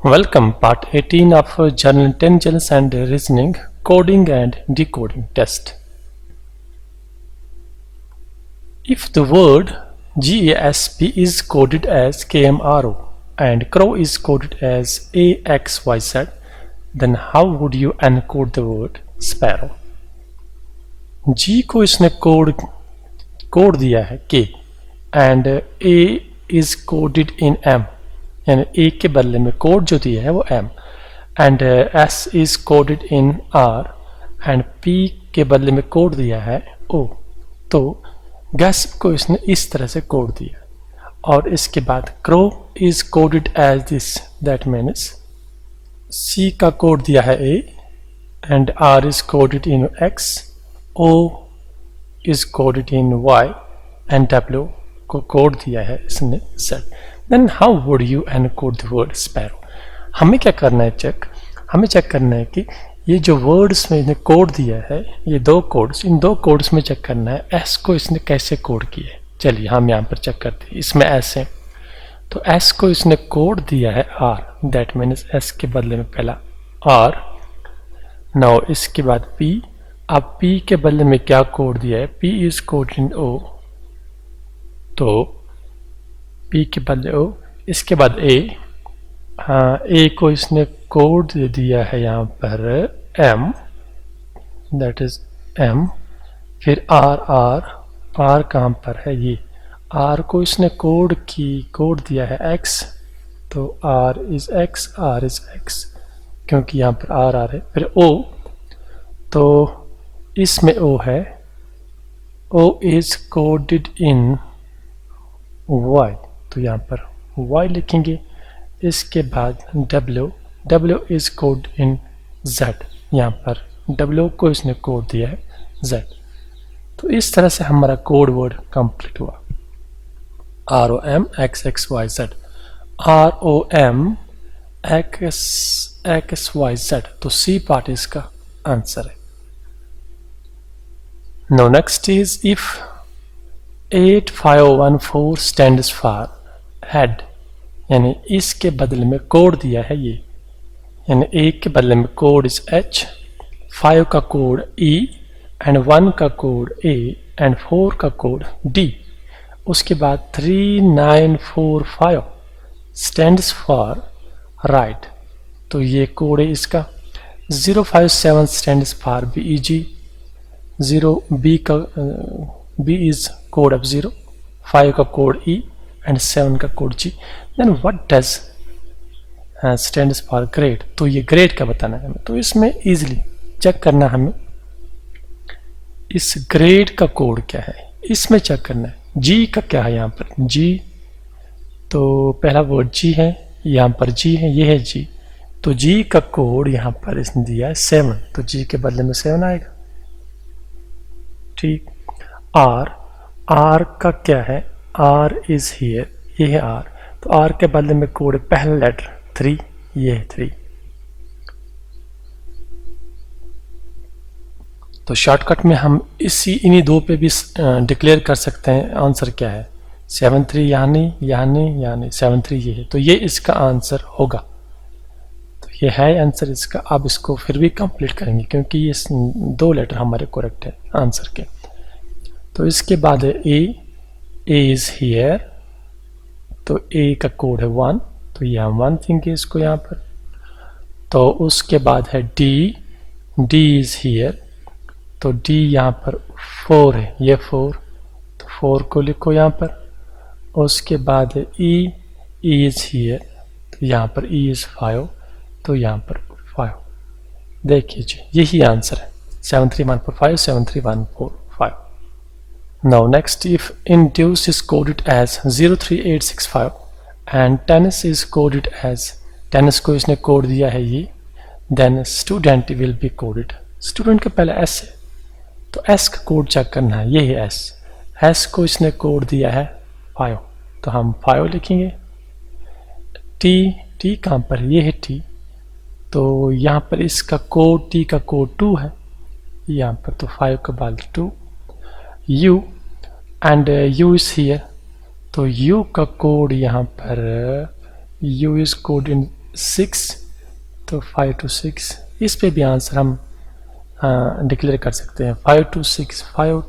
Welcome, part 18 of General Intelligence and Reasoning, Coding and Decoding Test. If the word GASP is coded as KMRO and crow is coded as AXYZ, then how would you encode the word sparrow? G को इसने code दिया है K and A is coded in M, यानी A के बदले में code जो दिया है वो M, and S is coded in R and P के बदले में कोड दिया है O. तो गैस्प को इसने इस तरह से कोड दिया और इसके बाद crow is coded as this, that means C का कोड दिया है A and R is coded in X, O is coded in Y and W को कोड दिया है इसने Z. Then how would you encode the word sparrow? हमें क्या करना है हमें चेक करना है कि ये जो वर्ड्स में इसने कोड दिया है, ये दो कोड्स, इन दो कोड्स में चेक करना है S को इसने कैसे कोड किया है. चलिए हम यहाँ पर चेक करते हैं. इसमें S है तो S को इसने कोड दिया है R, दैट मीन्स S के बदले में पहला R. नाउ इसके बाद P. अब P के बदले में क्या कोड दिया है? P is code in O, तो P के बदले O. इसके बाद A. A को इसने कोड दे दिया है यहाँ पर M, दैट इज M. फिर R कहाँ पर है? ये R को इसने कोड दिया है X, तो R इज X, क्योंकि यहाँ पर R है. फिर O, तो इसमें O है, O is coded in Y, तो यहाँ पर Y लिखेंगे. इसके बाद W is code in Z, यहाँ पर W को इसने कोड दिया है Z. तो इस तरह से हमारा कोड वर्ड कंप्लीट हुआ. ROM XXYZ, ROM XXYZ, तो C पार्ट इसका आंसर है. Now next is if 8514 stands for head, यानी इसके बदले में कोड दिया है ये, यानी 1 के बदले में कोड इज H, 5 का कोड E एंड 1 का कोड A एंड 4 का कोड D. उसके बाद 3945 stands for right, तो ये कोड है इसका. 057 stands for BEG, B is code of 0, 5 का कोड E and 7 का code G. Then what does stands for grade, तो ये ग्रेड का बताना है हमें. तो इसमें इजीली चेक करना हमें इस ग्रेड का कोड क्या है, इसमें चेक करना है. G का क्या है यहाँ पर? G, तो पहला वर्ड G है, यहाँ पर G है, ये है G, तो G का कोड यहाँ पर इसने दिया है 7, तो G के बदले में 7 आएगा. ठीक. R का क्या है? R इज हियर, ये है R, तो R के बदले में कोड है पहला लेटर 3, ये है 3. तो शॉर्टकट में हम इन्हीं दो पे भी डिक्लेयर कर सकते हैं आंसर क्या है. 73 यानी 73 ये है, तो ये इसका आंसर होगा. तो ये है आंसर इसका. अब इसको फिर भी कंप्लीट करेंगे क्योंकि ये 2 लेटर हमारे करेक्ट है आंसर के. तो इसके बाद है A इज हियर, तो A का कोड है 1, तो ये हम 1 देंगे इसको यहाँ पर. तो उसके बाद है D इज हियर, तो D यहाँ पर 4 है, ये 4, तो 4 को लिखो यहाँ पर. उसके बाद है E इज हियर, तो यहाँ पर E इज 5, तो यहाँ पर 5. देखिए जी यही आंसर है 73145, 73145. Now next, if induce is coded as 03865 and tennis is coded as, tennis को इसने कोड दिया है ये, then student will be coded, student का पहला S है, तो S का कोड चेक करना है, ये है S को इसने कोड दिया है 5, तो हम 5 लिखेंगे. T कहाँ पर? ये है T, तो यहाँ पर इसका कोड T का कोड 2 है यहाँ पर, तो 5 का बाद 2. U and U is here, तो U का कोड यहाँ पर U is code in 6, तो 5 to 6 इस पे भी आंसर हम डिक्लेयर कर सकते हैं। 5 to 6 5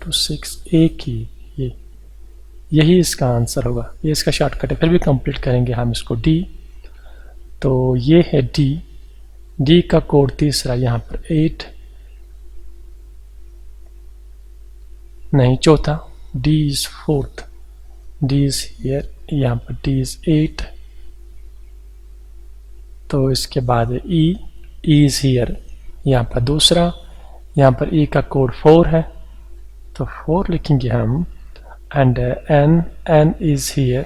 to 6 एक ही, यही इसका आंसर होगा, ये इसका शॉर्टकट है। फिर भी कंप्लीट करेंगे हम इसको। डी, तो ये है डी का कोड तीसरा, यहाँ पर 8 नहीं, चौथा, D is fourth, D is here, यहाँ पर डी इज 8, तो इसके बाद ई इज हियर, यहाँ पर दूसरा, यहाँ पर ई का कोड 4 है, तो 4 लिखेंगे हम। And N is here,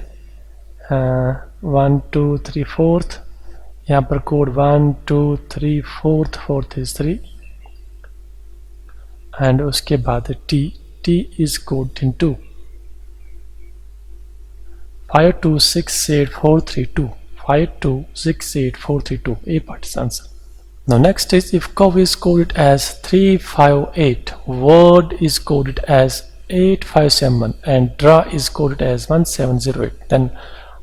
1 2 3 4th, यहाँ पर कोड 1 2 3 4th इज 3, एंड उसके बाद T is code in 2, 5 2 6 8 4 3 2, 5 2 6 8 4 3 2, A part is answer. Now next is, if cow is coded as 358, word is coded as 857 and draw is coded as 1708, then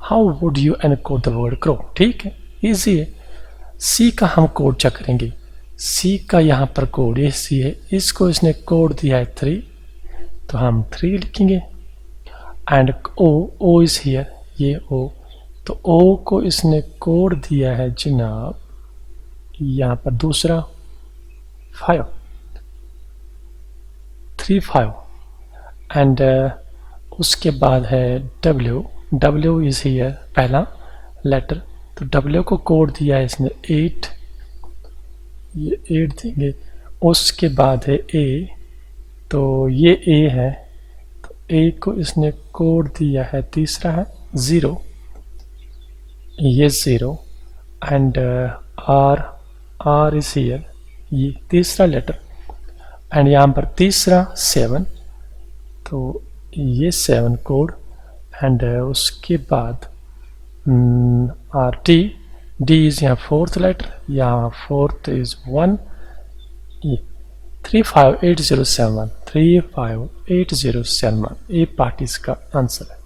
how would you encode the word crow? ठीक है, easy है। सी का हम code check करेंगे। सी का यहाँ पर code ये सी है, इसको इसने कोड दिया है 3, तो हम 3 लिखेंगे। एंड ओ इज हियर, ये ओ, तो ओ को इसने कोड दिया है जनाब यहाँ पर दूसरा 5 3 5, एंड उसके बाद है डब्ल्यू इज हियर, पहला लेटर, तो डब्ल्यू को कोड दिया है इसने 8, ये 8 देंगे। उसके बाद है ए, तो ये ए है, तो ए को इसने कोड दिया है तीसरा है 0, ये 0, एंड आर इज हियर, ये तीसरा लेटर, एंड यहाँ पर तीसरा 7, तो ये 7 कोड, एंड उसके बाद आर डी इज यहाँ 4th लेटर, यहाँ 4th इज 1, ये 35807, ए पार्ट इसका आंसर है।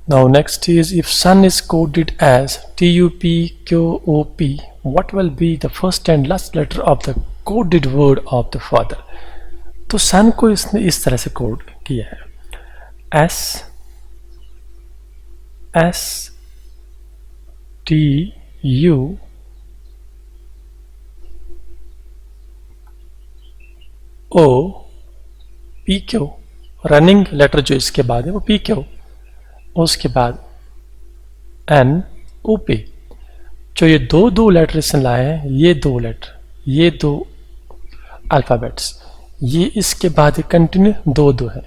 Now next is, if son is coded as TUPQOP, what will be the first and last letter of the coded word of the father? तो सन को इसने इस तरह से कोड किया है, STUOPQ, रनिंग लेटर जो इसके बाद है वो PQ, उसके बाद NOP, जो ये दो लेटर इसने लाए हैं, ये 2 लेटर, ये 2 अल्फ़ाबेट्स, ये इसके बाद कंटिन्यू 2 है,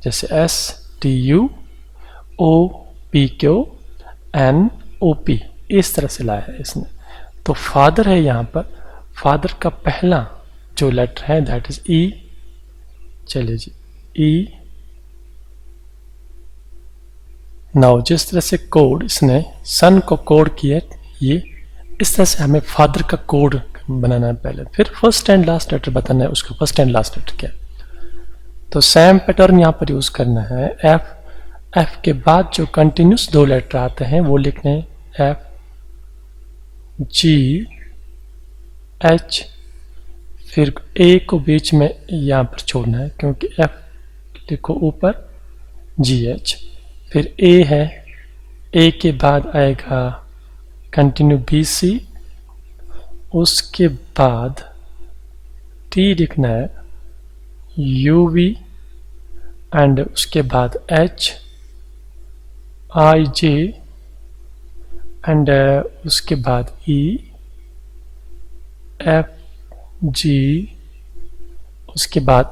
जैसे STUOPQNOP, इस तरह से लाया है इसने। तो फादर है यहाँ पर, फादर का पहला जो लेटर है दैट इज ई, चलिए जी ई। नाउ जिस तरह से कोड इसने सन को कोड किया, ये इस तरह से हमें फादर का कोड बनाना है पहले, फिर फर्स्ट एंड लास्ट लेटर बताना है उसका फर्स्ट एंड लास्ट लेटर क्या। तो सेम पैटर्न यहाँ पर यूज करना है। एफ के बाद जो कंटिन्यूस 2 लेटर आते हैं वो लिखने हैं FGH, फिर ए को बीच में यहाँ पर छोड़ना है क्योंकि एफ लिखो ऊपर, GH, फिर ए है, ए के बाद आएगा कंटिन्यू BC, उसके बाद T लिखना है UV, एंड उसके बाद HIJ, एंड उसके बाद EFG, उसके बाद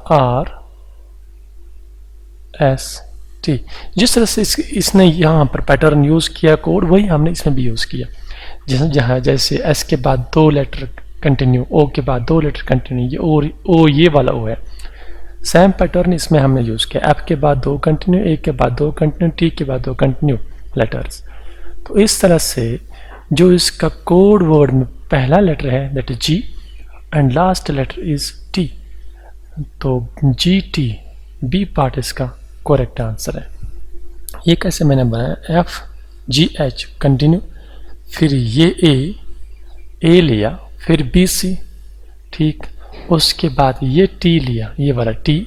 RST। जिस तरह से इसने यहाँ पर पैटर्न यूज किया कोड, वही हमने इसमें भी यूज किया। जैसे एस के बाद 2 लेटर कंटिन्यू, ओ के बाद 2 लेटर कंटिन्यू, ये ओ ये वाला ओ है, सेम पैटर्न इसमें हमने यूज किया। एफ के बाद 2 कंटिन्यू, ए के बाद 2 कंटिन्यू, टी के बाद 2 कंटिन्यू लेटर्स। तो इस तरह से जो इसका कोड वर्ड में पहला लेटर है that is G, and last letter is T, तो GT, बी पार्ट इसका करेक्ट आंसर है। ये कैसे मैंने बनाया, FGH कंटिन्यू, फिर ये ए लिया, फिर बी सी, ठीक। उसके बाद ये टी लिया, ये वाला टी,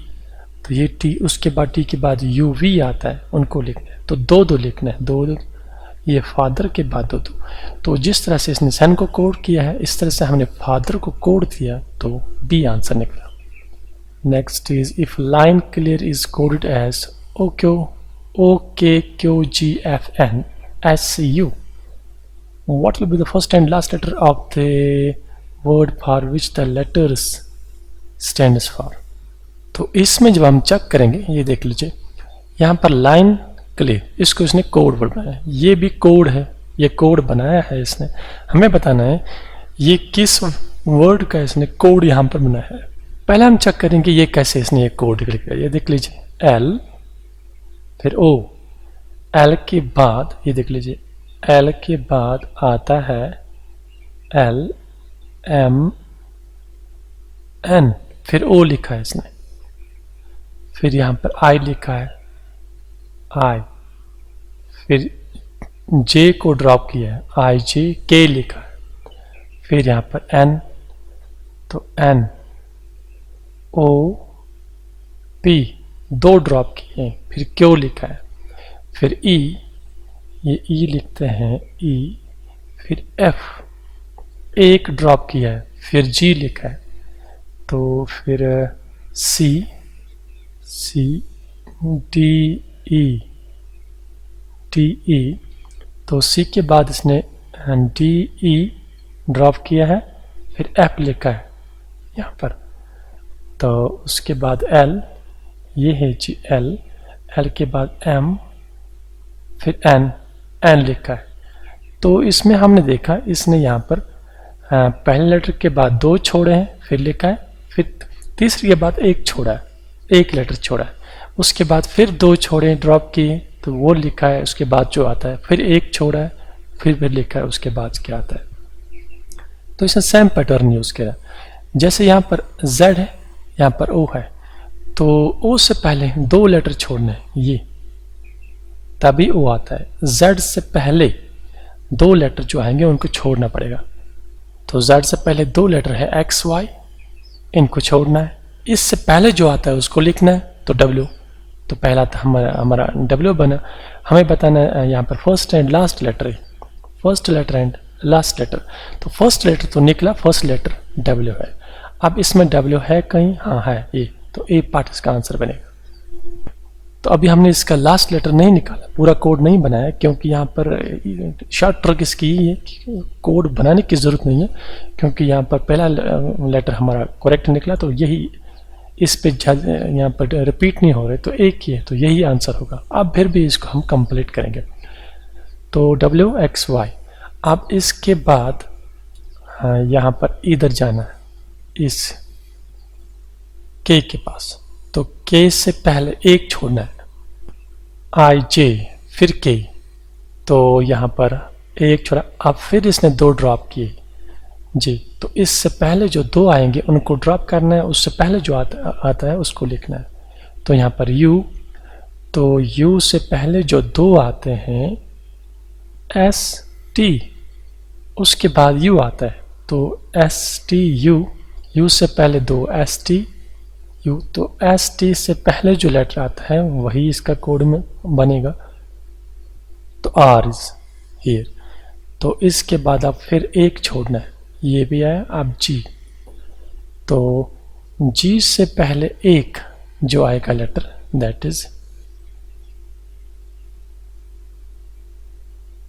तो ये टी, उसके बाद टी के बाद यू वी आता है, उनको लिखना है, तो दो दो लिखना है, दो दो, ये फादर के बाद दो दो। तो जिस तरह से इसने सन को कोड किया है, इस तरह से हमने फादर को कोड किया, तो बी आंसर निकला। Next is if line clear is coded as O K Q G F N S C U, what will be the first and last letter of the word for which the letters stands for? तो इसमें जब हम check करेंगे, ये देख लीजिए यहाँ पर लाइन क्लियर, इसको इसने कोड बनाया, ये भी कोड है, ये कोड बनाया है इसने, हमें बताना है ये किस वर्ड का इसने कोड यहाँ पर बनाया है। पहले हम चेक करेंगे ये कैसे इसने ये कोड लिखा है। ये देख लीजिए एल, फिर ओ, एल के बाद ये देख लीजिए एल के बाद आता है एल एम एन, फिर ओ लिखा है इसने, फिर यहाँ पर आई लिखा है आई, फिर जे को ड्रॉप किया है आई जे के लिखा है, फिर यहाँ पर एन, तो एन ओ पी दो ड्रॉप किए हैं, फिर क्यू लिखा है, फिर ई, ये ई लिखते हैं ई, फिर एफ एक ड्रॉप किया है, फिर जी लिखा है, तो फिर सी C D E D E, तो सी के बाद इसने डी ई ड्रॉप किया है, फिर एफ लिखा है यहाँ पर, तो उसके बाद एल, ये है जी एल, एल के बाद एम, फिर एन, एन लिखा है। तो इसमें हमने देखा इसने यहाँ पर पहले लेटर के बाद दो छोड़े हैं, फिर लिखा है, फिर तीसरे के बाद एक छोड़ा है, एक लेटर छोड़ा है, उसके बाद फिर दो छोड़े ड्रॉप किए, तो वो लिखा है, उसके बाद जो आता है, फिर एक छोड़ा है, फिर लिखा है, उसके बाद क्या आता है। तो इसने सेम पैटर्न यूज किया, जैसे यहाँ पर Z है, यहाँ पर O है, तो O से पहले दो लेटर छोड़ने हैं, ये तभी O आता है। Z से पहले दो लेटर जो आएंगे उनको छोड़ना पड़ेगा, तो Z से पहले दो लेटर है X Y, इनको छोड़ना है, इससे पहले जो आता है उसको लिखना है, तो W, तो पहला था हमारा W बना। हमें बताना है यहाँ पर फर्स्ट एंड लास्ट लेटर है, first letter and last letter, तो फर्स्ट लेटर तो निकला, फर्स्ट लेटर W है। अब इसमें W है कहीं, हाँ है ए, तो ए पार्ट इसका आंसर बनेगा। तो अभी हमने इसका लास्ट लेटर नहीं निकाला, पूरा कोड नहीं बनाया, क्योंकि यहाँ पर शॉर्ट ट्रिक इसकी है कि कोड बनाने की ज़रूरत नहीं है, क्योंकि यहाँ पर पहला लेटर हमारा करेक्ट निकला, तो यही इस पे यहाँ पर रिपीट नहीं हो रहे, तो एक ही है, तो यही आंसर होगा। अब फिर भी इसको हम कंप्लीट करेंगे, तो WXY। अब इसके बाद यहाँ पर इधर जाना है, इस K के पास, तो K से पहले एक छोड़ना है, IJ, फिर K, तो यहाँ पर एक छोड़ा, अब फिर इसने दो ड्रॉप किए जी, तो इससे पहले जो दो आएंगे उनको ड्रॉप करना है, उससे पहले जो आता है उसको लिखना है। तो यहाँ पर U, तो U से पहले जो दो आते हैं ST, उसके बाद U आता है, तो STU, U से पहले दो STU, तो ST से पहले जो लेटर आता है वही इसका कोड में बनेगा, तो R इज हियर। तो इसके बाद आप फिर एक छोड़ना है, ये भी आया। अब G, तो G से पहले एक जो आएगा letter that is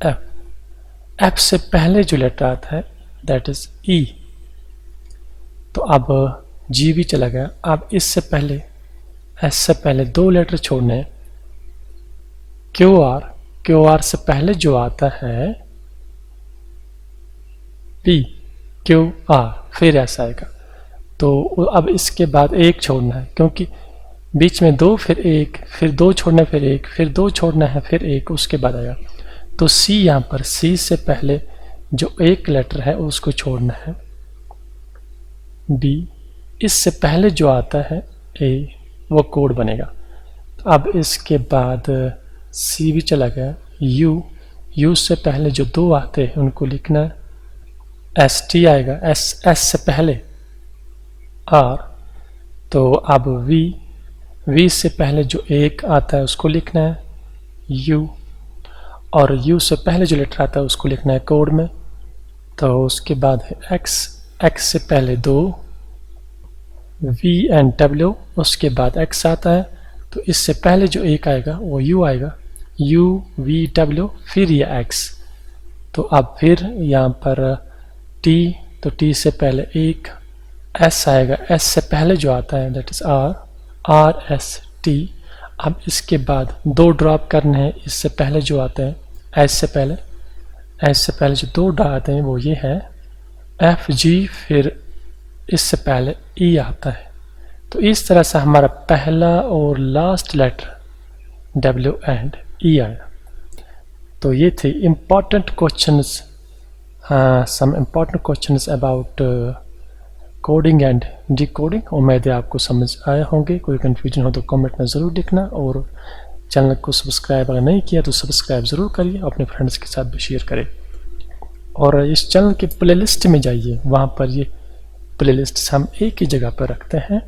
F, F से पहले जो लेटर आता है दैट इज E, तो अब G भी चला गया। अब इससे पहले S से पहले दो लेटर छोड़ने हैं, QR, QR से पहले जो आता है P, QR, फिर S आएगा, तो अब इसके बाद एक छोड़ना है, क्योंकि बीच में दो फिर एक, फिर दो छोड़ना है, फिर एक, फिर दो छोड़ना है, फिर एक, उसके बाद आएगा। तो C, यहाँ पर C से पहले जो एक लेटर है उसको छोड़ना है, B, इससे पहले जो आता है A, वो कोड बनेगा। अब इसके बाद C भी चला गया, U, U से पहले जो दो आते हैं उनको लिखना है, ST आएगा, S से पहले R, तो अब V से पहले जो एक आता है उसको लिखना है U, और U से पहले जो लेटर आता है उसको लिखना है कोड में। तो उसके बाद है X से पहले दो V एंड W, उसके बाद X आता है, तो इससे पहले जो एक आएगा वो U आएगा, U V W फिर ये X। तो अब फिर यहाँ पर T, तो T से पहले एक S आएगा, S से पहले जो आता है that is R S T। अब इसके बाद दो ड्रॉप करने हैं, इससे पहले जो आते हैं S से पहले जो दो आते हैं वो ये है F G, फिर इससे पहले E आता है। तो इस तरह से हमारा पहला और last letter W and E आया। तो ये थे important questions, some important questions about coding and decoding. उम्मीद है आपको समझ आए होंगे। कोई कन्फ्यूजन हो तो कमेंट में ज़रूर लिखना, और चैनल को सब्सक्राइब अगर नहीं किया तो सब्सक्राइब ज़रूर करिए, अपने फ्रेंड्स के साथ भी शेयर करें। और इस चैनल के प्लेलिस्ट में जाइए, वहाँ पर ये प्लेलिस्ट हम एक ही जगह पर रखते हैं,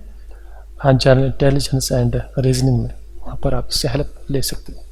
जनरल इंटेलिजेंस एंड रीजनिंग में, वहाँ पर आप इससे हेल्प ले सकते हैं।